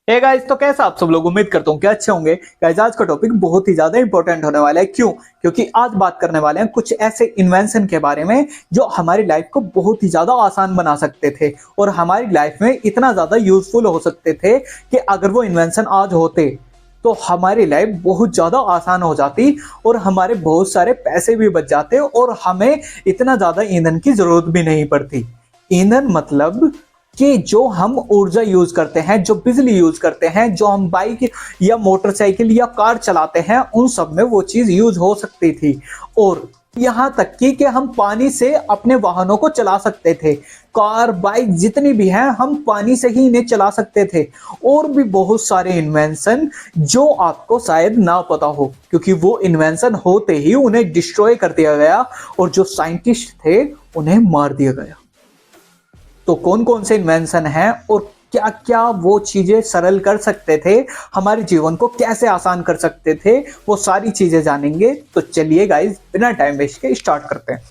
Hey guys, तो कैसा आप सब लोग। उम्मीद करता हूँ कि अच्छे होंगे। गाइस, आज का टॉपिक बहुत ही ज्यादा इंपॉर्टेंट होने वाला है। क्यों? क्योंकि आज बात करने वाले हैं कुछ ऐसे इन्वेंशन के बारे में जो हमारी लाइफ को बहुत ही ज्यादा आसान बना सकते थे और हमारी लाइफ में इतना ज्यादा यूजफुल हो सकते थे कि अगर वो इन्वेंशन आज होते तो हमारी लाइफ बहुत ज्यादा आसान हो जाती और हमारे बहुत सारे पैसे भी बच जाते और हमें इतना ज्यादा ईंधन की जरूरत भी नहीं पड़ती। ईंधन मतलब कि जो हम ऊर्जा यूज करते हैं, जो बिजली यूज करते हैं, जो हम बाइक या मोटरसाइकिल या कार चलाते हैं, उन सब में वो चीज यूज हो सकती थी। और यहाँ तक कि हम पानी से अपने वाहनों को चला सकते थे। कार, बाइक जितनी भी हैं, हम पानी से ही इन्हें चला सकते थे। और भी बहुत सारे इन्वेंशन जो आपको शायद ना पता हो, क्योंकि वो इन्वेंशन होते ही उन्हें डिस्ट्रॉय कर दिया गया और जो साइंटिस्ट थे उन्हें मार दिया गया। तो कौन कौन से इन्वेंशन हैं और क्या क्या वो चीजें सरल कर सकते थे, हमारे जीवन को कैसे आसान कर सकते थे, वो सारी चीजें जानेंगे। तो चलिए गाइस, बिना टाइम वेस्ट के स्टार्ट करते हैं।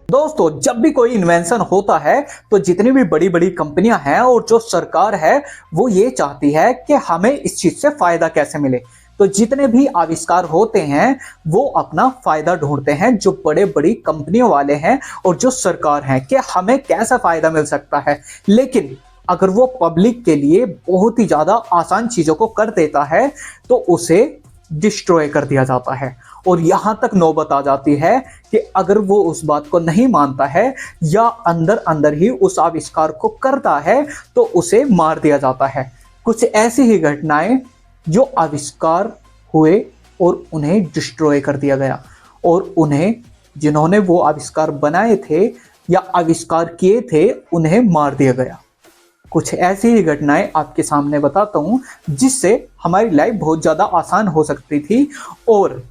दोस्तों, जब भी कोई इन्वेंशन होता है तो जितनी भी बड़ी बड़ी कंपनियां हैं और जो सरकार है वो ये चाहती है कि हमें इस चीज से फायदा कैसे मिले। तो जितने भी आविष्कार होते हैं वो अपना फायदा ढूंढते हैं, जो बड़े बड़ी कंपनियों वाले हैं और जो सरकार है, कि हमें कैसा फायदा मिल सकता है। लेकिन अगर वो पब्लिक के लिए बहुत ही ज्यादा आसान चीजों को कर देता है तो उसे डिस्ट्रॉय कर दिया जाता है। और यहां तक नौबत आ जाती है कि अगर वो उस बात को नहीं मानता है या अंदर अंदर ही उस आविष्कार को करता है तो उसे मार दिया जाता है। कुछ ऐसी ही घटनाएं जो आविष्कार हुए और उन्हें डिस्ट्रॉय कर दिया गया, और उन्हें जिन्होंने वो आविष्कार बनाए थे या आविष्कार किए थे उन्हें मार दिया गया। कुछ ऐसी ही घटनाएं आपके सामने बताता हूं जिससे हमारी लाइफ बहुत ज्यादा आसान हो सकती थी और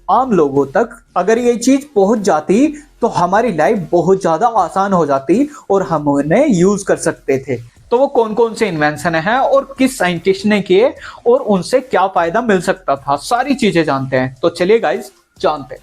आम लोगों तक अगर ये चीज पहुंच जाती तो हमारी लाइफ बहुत ज्यादा आसान हो जाती और हम उन्हें यूज कर सकते थे। तो वो कौन कौन से इन्वेंशन हैं और किस साइंटिस्ट ने किए और उनसे क्या फायदा मिल सकता था, सारी चीजें जानते हैं। तो चलिए गाइस, जानते हैं।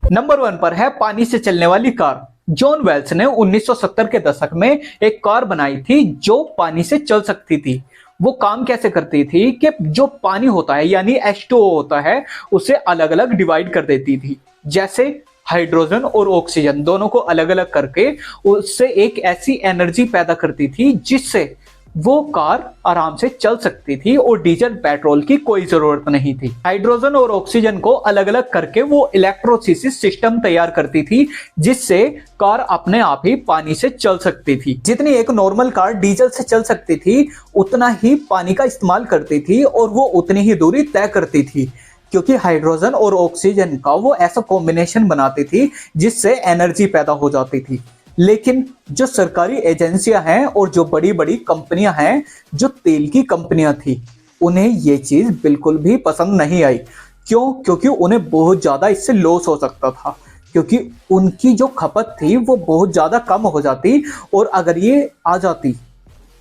नंबर 1 पर है पानी से चलने वाली कार। जॉन वेल्स ने 1970 के दशक में एक कार बनाई थी जो पानी से चल सकती थी। वो काम कैसे करती थी कि जो पानी होता है यानी H2O होता है उसे अलग अलग डिवाइड कर देती थी। जैसे हाइड्रोजन और ऑक्सीजन दोनों को अलग अलग करके उससे एक ऐसी एनर्जी पैदा करती थी जिससे वो कार आराम से चल सकती थी और डीजल पेट्रोल की कोई जरूरत नहीं थी। हाइड्रोजन और ऑक्सीजन को अलग अलग करके वो इलेक्ट्रोलिसिस सिस्टम तैयार करती थी जिससे कार अपने आप ही पानी से चल सकती थी। जितनी एक नॉर्मल कार डीजल से चल सकती थी उतना ही पानी का इस्तेमाल करती थी और वो उतनी ही दूरी तय करती थी, क्योंकि हाइड्रोजन और ऑक्सीजन का वो ऐसा कॉम्बिनेशन बनाती थी जिससे एनर्जी पैदा हो जाती थी। लेकिन जो सरकारी एजेंसियां हैं और जो बड़ी बड़ी कंपनियां हैं, जो तेल की कंपनियां थी, उन्हें ये चीज बिल्कुल भी पसंद नहीं आई। क्यों? क्योंकि उन्हें बहुत ज्यादा इससे लॉस हो सकता था, क्योंकि उनकी जो खपत थी वो बहुत ज्यादा कम हो जाती और अगर ये आ जाती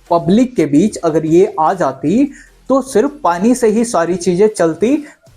पब्लिक के बीच, अगर ये आ जाती तो सिर्फ पानी से ही सारी चीजें चलती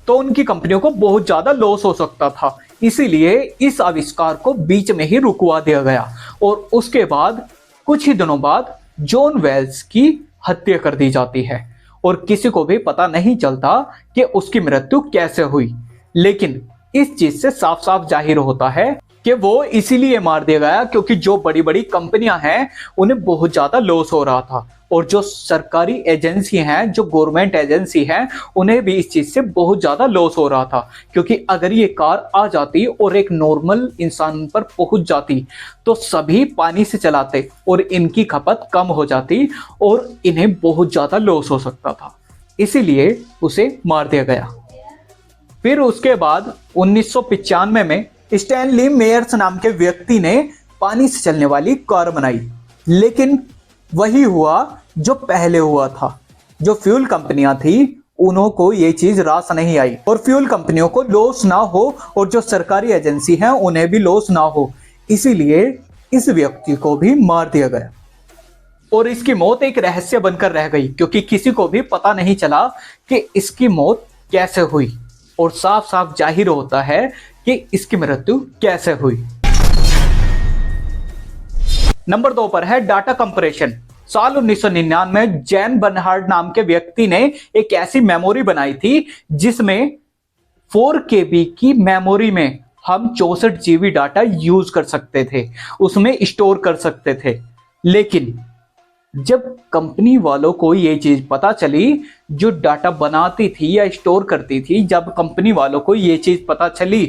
तो उनकी कंपनियों को बहुत ज्यादा लॉस हो सकता था। इसीलिए इस आविष्कार को बीच में ही रुकवा दिया गया और उसके बाद कुछ ही दिनों बाद जॉन वेल्स की हत्या कर दी जाती है और किसी को भी पता नहीं चलता कि उसकी मृत्यु कैसे हुई। लेकिन इस चीज से साफ साफ जाहिर होता है कि वो इसीलिए मार दिया गया क्योंकि जो बड़ी बड़ी कंपनियां हैं उन्हें बहुत ज्यादा लॉस हो रहा था और जो सरकारी एजेंसी हैं, जो गवर्नमेंट एजेंसी हैं, उन्हें भी इस चीज से बहुत ज्यादा लॉस हो रहा था। क्योंकि अगर ये कार आ जाती और एक नॉर्मल इंसान पर पहुंच जाती तो सभी पानी से चलाते और इनकी खपत कम हो जाती और इन्हें बहुत ज्यादा लॉस हो सकता था। इसीलिए उसे मार दिया गया। फिर उसके बाद 1995 में स्टैनली मेयर्स नाम के व्यक्ति ने पानी से चलने वाली कार बनाई। लेकिन वही हुआ जो पहले हुआ था। जो फ्यूल कंपनियां थी उन्हों को ये चीज रास नहीं आई और फ्यूल कंपनियों को लॉस ना हो और जो सरकारी एजेंसी हैं उन्हें भी लॉस ना हो, इसीलिए इस व्यक्ति को भी मार दिया गया। और इसकी मौत एक रहस्य बनकर रह गई, क्योंकि किसी को भी पता नहीं चला कि इसकी मौत कैसे हुई, और साफ साफ जाहिर होता है कि इसकी मृत्यु कैसे हुई। नंबर 2 पर है डाटा कंप्रेशन। साल 1999 में जैन बर्नहार्ड नाम के व्यक्ति ने एक ऐसी मेमोरी बनाई थी जिसमें 4 KB की मेमोरी में हम 64 GB डाटा यूज कर सकते थे, उसमें स्टोर कर सकते थे। लेकिन जब कंपनी वालों को ये चीज पता चली, जो डाटा बनाती थी या स्टोर करती थी, जब कंपनी वालों को ये चीज पता चली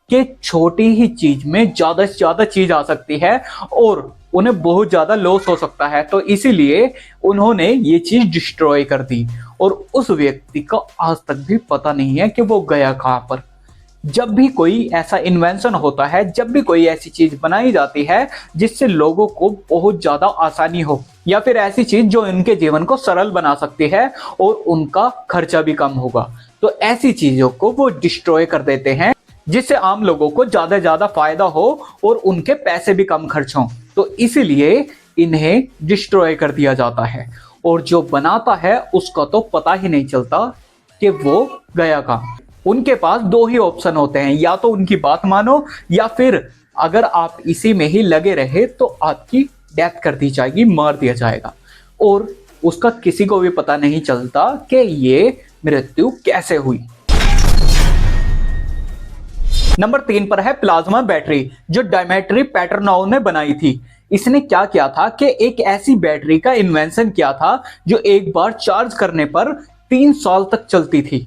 कि छोटी ही चीज में ज्यादा से ज्यादा चीज आ सकती है और उन्हें बहुत ज्यादा लॉस हो सकता है, तो इसीलिए उन्होंने ये चीज डिस्ट्रॉय कर दी। और उस व्यक्ति को आज तक भी पता नहीं है कि वो गया कहां पर। जब भी कोई ऐसा इन्वेंशन होता है, जब भी कोई ऐसी चीज बनाई जाती है जिससे लोगों को बहुत ज्यादा आसानी हो, या फिर ऐसी चीज जो उनके जीवन को सरल बना सकती है और उनका खर्चा भी कम होगा, तो ऐसी चीजों को वो डिस्ट्रॉय कर देते हैं जिससे आम लोगों को ज्यादा फायदा हो और उनके पैसे भी कम खर्च हों। तो इसीलिए इन्हें डिस्ट्रॉय कर दिया जाता है, और जो बनाता है उसका तो पता ही नहीं चलता कि वो गया कहां। उनके पास 2 ही ऑप्शन होते हैं, या तो उनकी बात मानो, या फिर अगर आप इसी में ही लगे रहे तो आपकी डेथ कर दी जाएगी, मार दिया जाएगा, और उसका किसी को भी पता नहीं चलता कि ये मृत्यु कैसे हुई। नंबर 3 पर है प्लाज्मा बैटरी, जो डायमेट्री पेट्रोनोव ने बनाई थी। इसने क्या किया था कि एक ऐसी बैटरी का इन्वेंशन किया था जो एक बार चार्ज करने पर 3 साल तक चलती थी,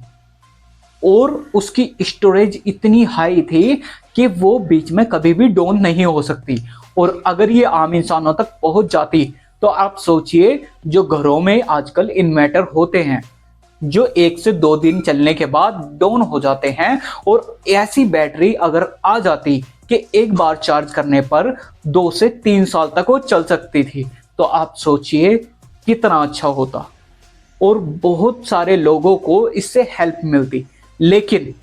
और उसकी स्टोरेज इतनी हाई थी कि वो बीच में कभी भी डाउन नहीं हो सकती। और अगर ये आम इंसानों तक पहुंच जाती तो आप सोचिए, जो घरों में आजकल इन्वर्टर होते हैं जो 1 से 2 दिन चलने के बाद डाउन हो जाते हैं, और ऐसी बैटरी अगर आ जाती कि एक बार चार्ज करने पर 2 से 3 साल तक वो चल सकती थी, तो आप सोचिए कितना अच्छा होता और बहुत सारे लोगों को इससे हेल्प मिलती। लेकिन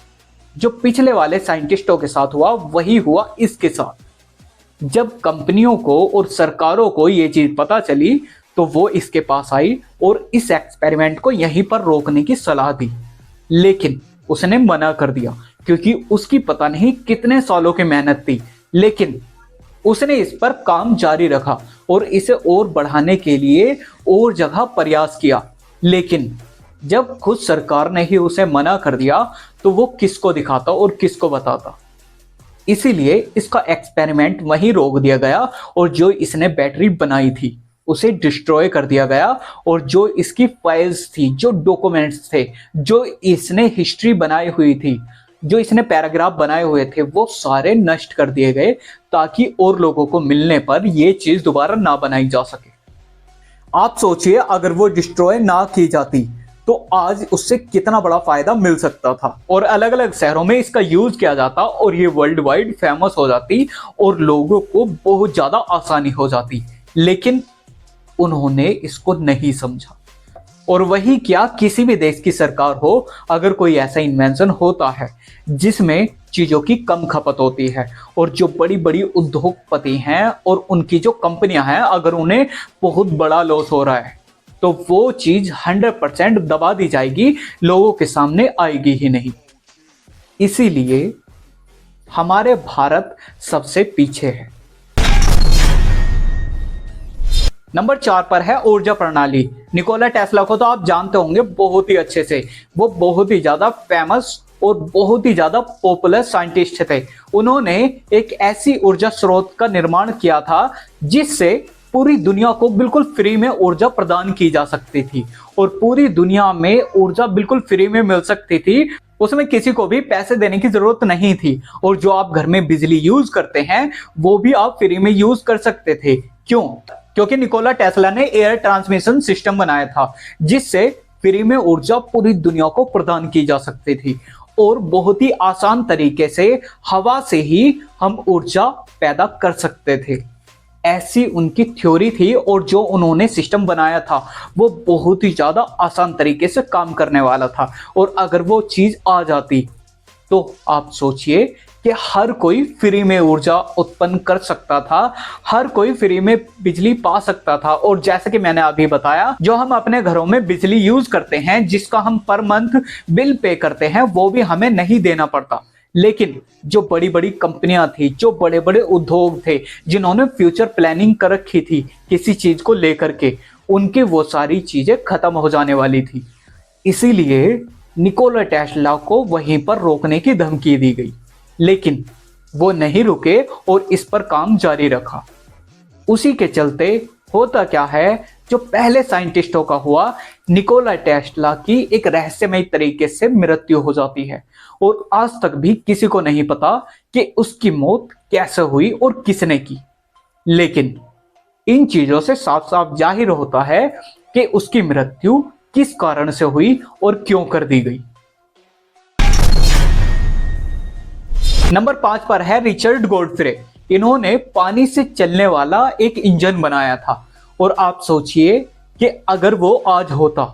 जो पिछले वाले साइंटिस्टों के साथ हुआ वही हुआ इसके साथ। जब कंपनियों को और सरकारों को ये चीज पता चली तो वो इसके पास आई और इस एक्सपेरिमेंट को यहीं पर रोकने की सलाह दी, लेकिन उसने मना कर दिया क्योंकि उसकी पता नहीं कितने सालों की मेहनत थी। लेकिन उसने इस पर काम जारी रखा और इसे और बढ़ाने के लिए और जगह प्रयास किया, लेकिन जब खुद सरकार ने ही उसे मना कर दिया तो वो किसको दिखाता और किसको बताता। इसीलिए इसका एक्सपेरिमेंट वहीं रोक दिया गया और जो इसने बैटरी बनाई थी उसे डिस्ट्रॉय कर दिया गया, और जो इसकी फाइल्स थी, जो डॉक्यूमेंट्स थे, जो इसने हिस्ट्री बनाई हुई थी, जो इसने पैराग्राफ बनाए हुए थे, वो सारे नष्ट कर दिए गए ताकि और लोगों को मिलने पर ये चीज दोबारा ना बनाई जा सके। आप सोचिए अगर वो डिस्ट्रॉय ना की जाती तो आज उससे कितना बड़ा फायदा मिल सकता था और अलग अलग शहरों में इसका यूज किया जाता और ये वर्ल्ड वाइड फेमस हो जाती और लोगों को बहुत ज्यादा आसानी हो जाती। लेकिन उन्होंने इसको नहीं समझा, और वही क्या, किसी भी देश की सरकार हो, अगर कोई ऐसा इन्वेंशन होता है जिसमें चीजों की कम खपत होती है और जो बड़ी बड़ी उद्योगपति हैं और उनकी जो कंपनियां हैं, अगर उन्हें बहुत बड़ा लॉस हो रहा है तो वो चीज 100% दबा दी जाएगी, लोगों के सामने आएगी ही नहीं। इसीलिए हमारे भारत सबसे पीछे है। नंबर 4 पर है ऊर्जा प्रणाली। निकोला टेस्ला को तो आप जानते होंगे बहुत ही अच्छे से, वो बहुत ही ज्यादा फेमस और बहुत ही ज्यादा पॉपुलर साइंटिस्ट थे। उन्होंने एक ऐसी ऊर्जा स्रोत का निर्माण किया था जिससे पूरी दुनिया को बिल्कुल फ्री में ऊर्जा प्रदान की जा सकती थी और पूरी दुनिया में ऊर्जा बिल्कुल फ्री में मिल सकती थी। उसमें किसी को भी पैसे देने की जरूरत नहीं थी और जो आप घर में बिजली यूज करते हैं वो भी आप फ्री में यूज कर सकते थे। क्यों? क्योंकि निकोला टेस्ला ने एयर ट्रांसमिशन सिस्टम बनाया था जिससे फ्री में ऊर्जा पूरी दुनिया को प्रदान की जा सकती थी और बहुत ही आसान तरीके से हवा से ही हम ऊर्जा पैदा कर सकते थे। ऐसी उनकी थ्योरी थी और जो उन्होंने सिस्टम बनाया था वो बहुत ही ज्यादा आसान तरीके से काम करने वाला था, और अगर वो चीज आ जाती तो आप सोचिए कि हर कोई फ्री में ऊर्जा उत्पन्न कर सकता था, हर कोई फ्री में बिजली पा सकता था। और जैसे कि मैंने अभी बताया, जो हम अपने घरों में बिजली यूज करते हैं, जिसका हम पर मंथ बिल पे करते हैं, वो भी हमें नहीं देना पड़ता। लेकिन जो बड़ी बड़ी कंपनियां थी, जो बड़े बड़े उद्योग थे, जिन्होंने फ्यूचर प्लानिंग कर रखी थी किसी चीज को लेकर के, उनकी वो सारी चीजें खत्म हो जाने वाली थी। इसीलिए निकोला टेस्ला को वहीं पर रोकने की धमकी दी गई, लेकिन वो नहीं रुके और इस पर काम जारी रखा। उसी के चलते होता क्या है, जो पहले साइंटिस्टों का हुआ, निकोला टेस्ला की एक रहस्यमय तरीके से मृत्यु हो जाती है और आज तक भी किसी को नहीं पता कि उसकी मौत कैसे हुई और किसने की। लेकिन इन चीजों से साफ साफ जाहिर होता है कि उसकी मृत्यु किस कारण से हुई और क्यों कर दी गई। नंबर 5 पर है रिचर्ड गोडफ्रे। इन्होंने पानी से चलने वाला एक इंजन बनाया था और आप सोचिए कि अगर वो आज होता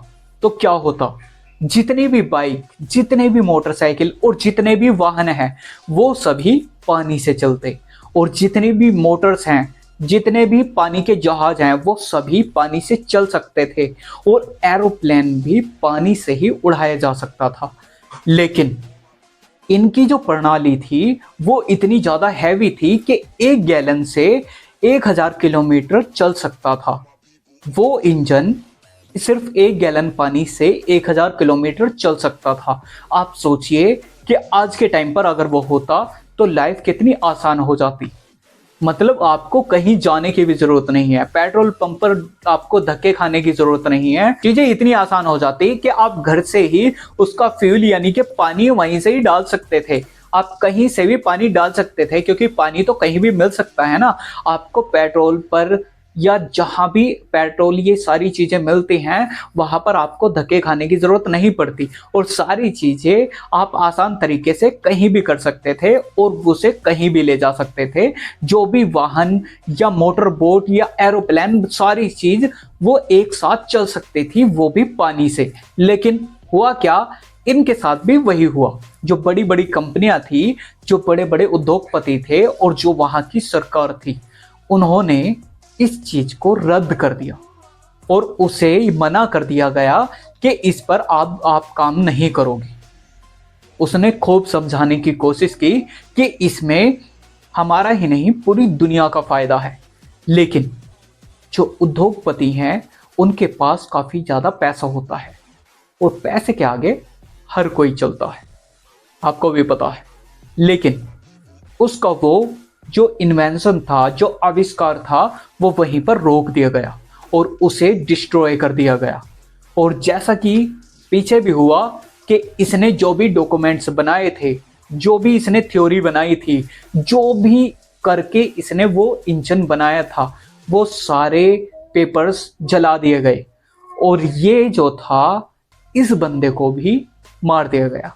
तो क्या होता। जितने भी बाइक, जितने भी मोटरसाइकिल और जितने भी वाहन हैं, वो सभी पानी से चलते, और जितने भी मोटर्स हैं, जितने भी पानी के जहाज हैं, वो सभी पानी से चल सकते थे और एरोप्लेन भी पानी से ही उड़ाया जा सकता था। लेकिन इनकी जो प्रणाली थी वो इतनी ज्यादा हैवी थी कि 1 गैलन से 1000 किलोमीटर चल सकता था। वो इंजन सिर्फ 1 गैलन पानी से 1000 किलोमीटर चल सकता था। आप सोचिए कि आज के टाइम पर अगर वो होता तो लाइफ कितनी आसान हो जाती। मतलब आपको कहीं जाने की भी जरूरत नहीं है, पेट्रोल पंप पर आपको धक्के खाने की जरूरत नहीं है, चीजें इतनी आसान हो जाती कि आप घर से ही उसका फ्यूल यानी कि पानी वहीं से ही डाल सकते थे। आप कहीं से भी पानी डाल सकते थे, क्योंकि पानी तो कहीं भी मिल सकता है ना। आपको पेट्रोल पर या जहां भी पेट्रोल ये सारी चीजें मिलती हैं, वहां पर आपको धक्के खाने की जरूरत नहीं पड़ती और सारी चीजें आप आसान तरीके से कहीं भी कर सकते थे और उसे कहीं भी ले जा सकते थे। जो भी वाहन या मोटर बोट या एरोप्लेन, सारी चीज वो एक साथ चल सकती थी, वो भी पानी से। लेकिन हुआ क्या, इनके साथ भी वही हुआ। जो बड़ी बड़ी कंपनियां थी, जो बड़े बड़े उद्योगपति थे और जो वहां की सरकार थी, उन्होंने इस चीज को रद्द कर दिया और उसे मना कर दिया गया कि इस पर आप काम नहीं करोगे। उसने खूब समझाने की कोशिश की कि इसमें हमारा ही नहीं पूरी दुनिया का फायदा है। लेकिन जो उद्योगपति हैं, उनके पास काफी ज्यादा पैसा होता है और पैसे के आगे हर कोई चलता है, आपको भी पता है। लेकिन उसका वो जो इन्वेंशन था, जो आविष्कार था, वो वहीं पर रोक दिया गया और उसे डिस्ट्रॉय कर दिया गया। और जैसा कि पीछे भी हुआ कि इसने जो भी डॉक्यूमेंट्स बनाए थे, जो भी इसने थ्योरी बनाई थी, जो भी करके इसने वो इंजन बनाया था, वो सारे पेपर्स जला दिए गए और ये जो था, इस बंदे को भी मार दिया गया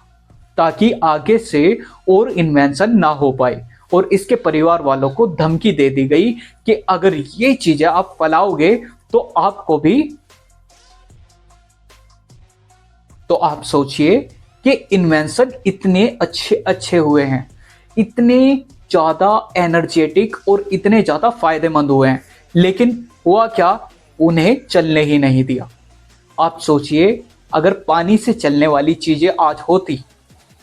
ताकि आगे से और इन्वेंशन ना हो पाए। और इसके परिवार वालों को धमकी दे दी गई कि अगर ये चीजें आप फैलाओगे तो आपको भी। तो आप सोचिए कि इन्वेंशन इतने अच्छे अच्छे हुए हैं, इतने ज्यादा एनर्जेटिक और इतने ज्यादा फायदेमंद हुए हैं, लेकिन हुआ क्या, उन्हें चलने ही नहीं दिया। आप सोचिए अगर पानी से चलने वाली चीजें आज होती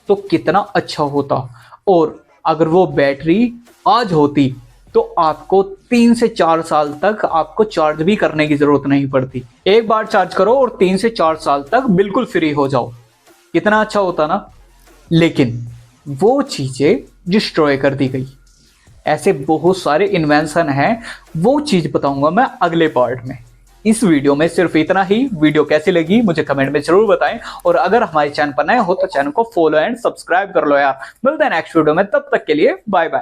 तो कितना अच्छा होता। और अगर वो बैटरी आज होती तो आपको 3 से 4 साल तक आपको चार्ज भी करने की जरूरत नहीं पड़ती। एक बार चार्ज करो और 3 से 4 साल तक बिल्कुल फ्री हो जाओ। कितना अच्छा होता ना। लेकिन वो चीजें डिस्ट्रॉय कर दी गई। ऐसे बहुत सारे इन्वेंशन हैं, वो चीज बताऊंगा मैं अगले पार्ट में। इस वीडियो में सिर्फ इतना ही। वीडियो कैसी लगी मुझे कमेंट में जरूर बताएं और अगर हमारे चैनल पर नए हो तो चैनल को फॉलो एंड सब्सक्राइब कर लो यार। मिलते हैं नेक्स्ट वीडियो में, तब तक के लिए बाय बाय।